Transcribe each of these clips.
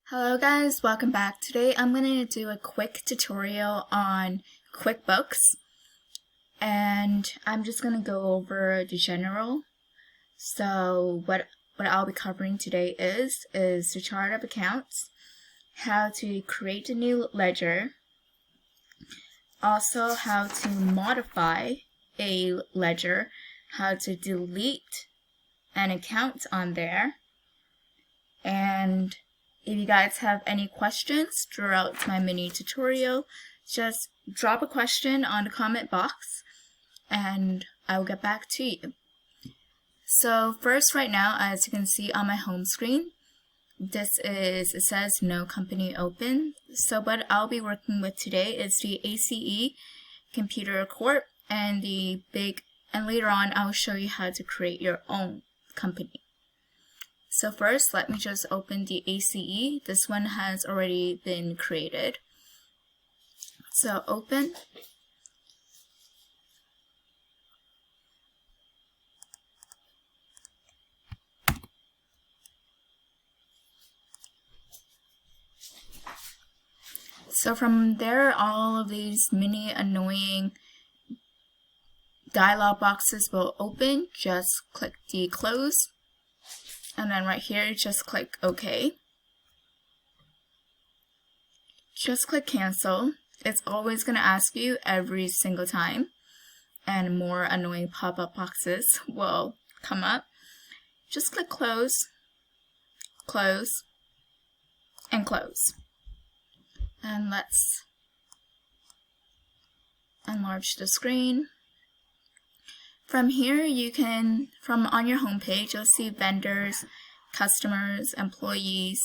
Hello guys, welcome back. Today I'm going to do a quick tutorial on QuickBooks, and I'm just going to go over the general. So what I'll be covering today is the chart of accounts, how to create a new ledger, also how to modify a ledger, how to delete an account on there, and if you guys have any questions throughout my mini tutorial, just drop a question on the comment box and I will get back to you. So first, right now, as you can see on my home screen, it says no company open. So what I'll be working with today is the ACE Computer Corp and later on I'll show you how to create your own company. So first, let me just open the ACE. This one has already been created. So open. So from there, all of these mini annoying dialog boxes will open. Just click the close. And then right here, just click OK. Just click cancel. It's always going to ask you every single time, and more annoying pop-up boxes will come up. Just click close, close, and close. And let's enlarge the screen. From here, on your home page, you'll see vendors, customers, employees,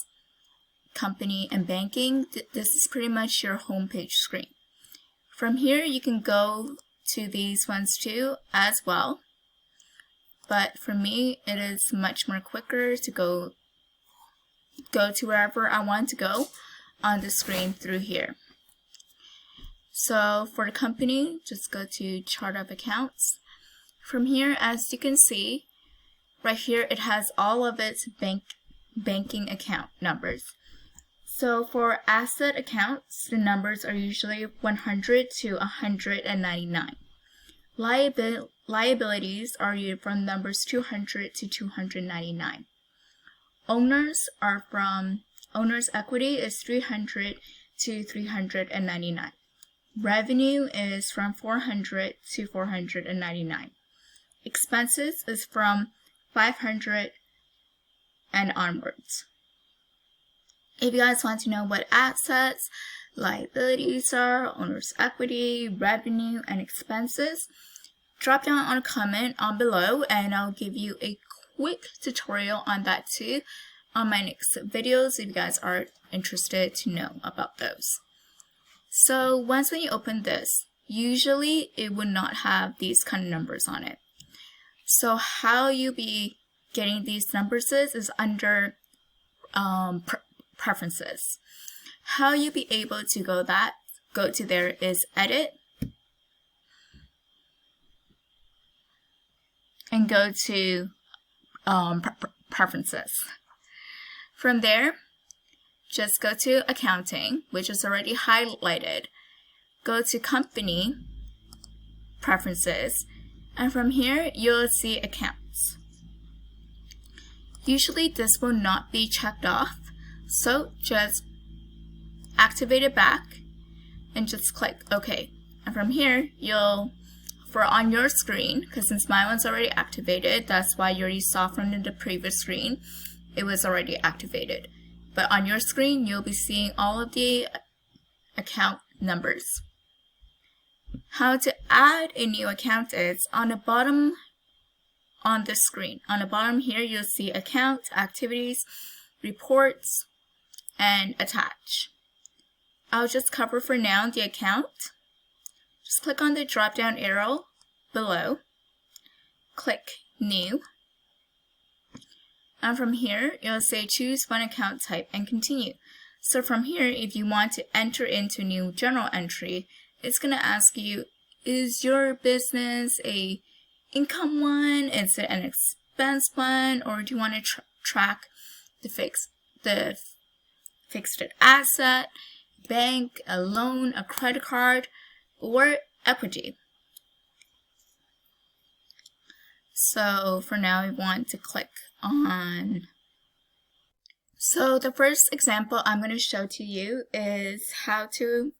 company, and banking. This is pretty much your home page screen. From here, you can go to these ones too as well. But for me, it is much more quicker to go to wherever I want to go on the screen through here. So for the company, just go to Chart of Accounts. From here, as you can see, right here, it has all of its banking account numbers. So for asset accounts, the numbers are usually 100 to 199. Liabilities are from numbers 200 to 299. Owners equity is 300 to 399. Revenue is from 400 to 499. Expenses is from 500 and onwards. If you guys want to know what assets, liabilities are, owner's equity, revenue, and expenses, drop down on a comment on below and I'll give you a quick tutorial on that too on my next videos if you guys are interested to know about those. So when you open this, usually it would not have these kind of numbers on it. So how you be getting these numbers is under preferences. How you be able to go to there is edit and go to preferences. From there, just go to accounting, which is already highlighted. Go to company preferences. And from here, you'll see accounts. Usually this will not be checked off, so just activate it back and just click OK. And from here, on your screen, because since my one's already activated, that's why you already saw from the previous screen, it was already activated. But on your screen, you'll be seeing all of the account numbers. How to add a new account is on the bottom on the screen. On the bottom here, you'll see account, activities, reports, and attach. I'll just cover for now the account. Just click on the drop down arrow below, click new, and from here, you'll say choose one account type and continue. So from here, if you want to enter into new journal entry, it's going to ask you, is your business a income one? Is it an expense one? Or do you want to track the fixed asset, bank, a loan, a credit card, or equity. So for now, we want to click on. So the first example I'm going to show to you is how to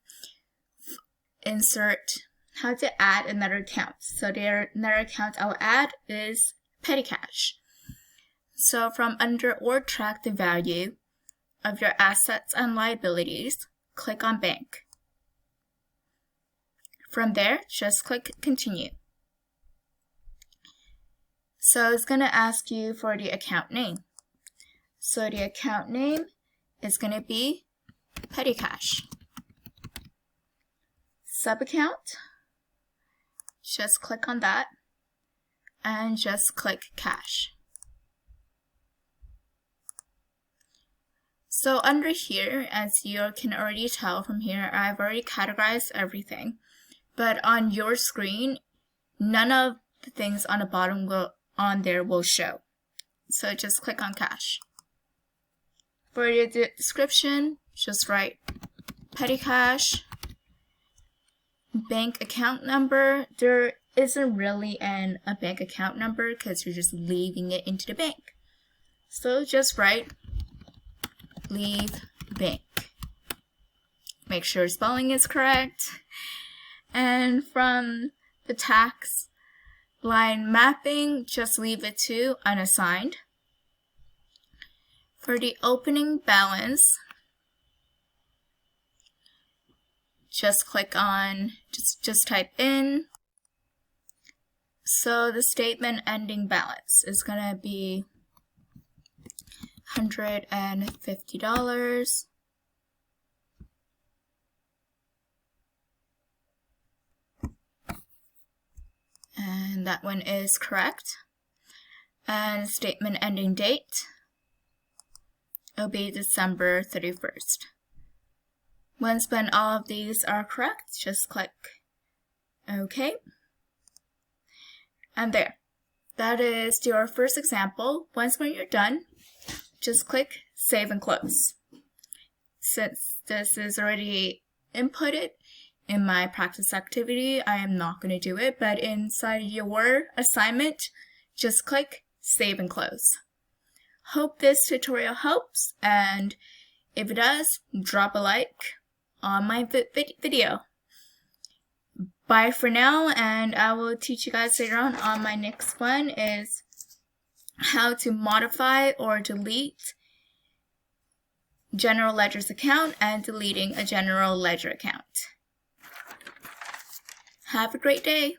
add another account. So the another account I'll add is petty cash. So from under or track the value of your assets and liabilities, click on bank. From there, just click continue. So it's going to ask you for the account name. So the account name is going to be petty cash. Sub-account, just click on that and just click cash. So under here, as you can already tell from here, I've already categorized everything. But on your screen, none of the things on the bottom will show. So just click on cash. For the description, just write petty cash, bank account number. There isn't really a bank account number because you're just leaving it into the bank. So just write leave bank. Make sure spelling is correct. And from the tax line mapping, just leave it to unassigned. For the opening balance, just click on, just type in. So the statement ending balance is going to be $150. And that one is correct. And statement ending date will be December 31st. Once when all of these are correct, just click OK. And there. That is your first example. Once when you're done, just click Save and Close. Since this is already inputted in my practice activity, I am not going to do it, but inside your assignment, just click Save and Close. Hope this tutorial helps, and if it does, drop a like on my video. Bye for now, and I will teach you guys later on my next one is how to modify or delete general ledger's account and deleting a general ledger account. Have a great day.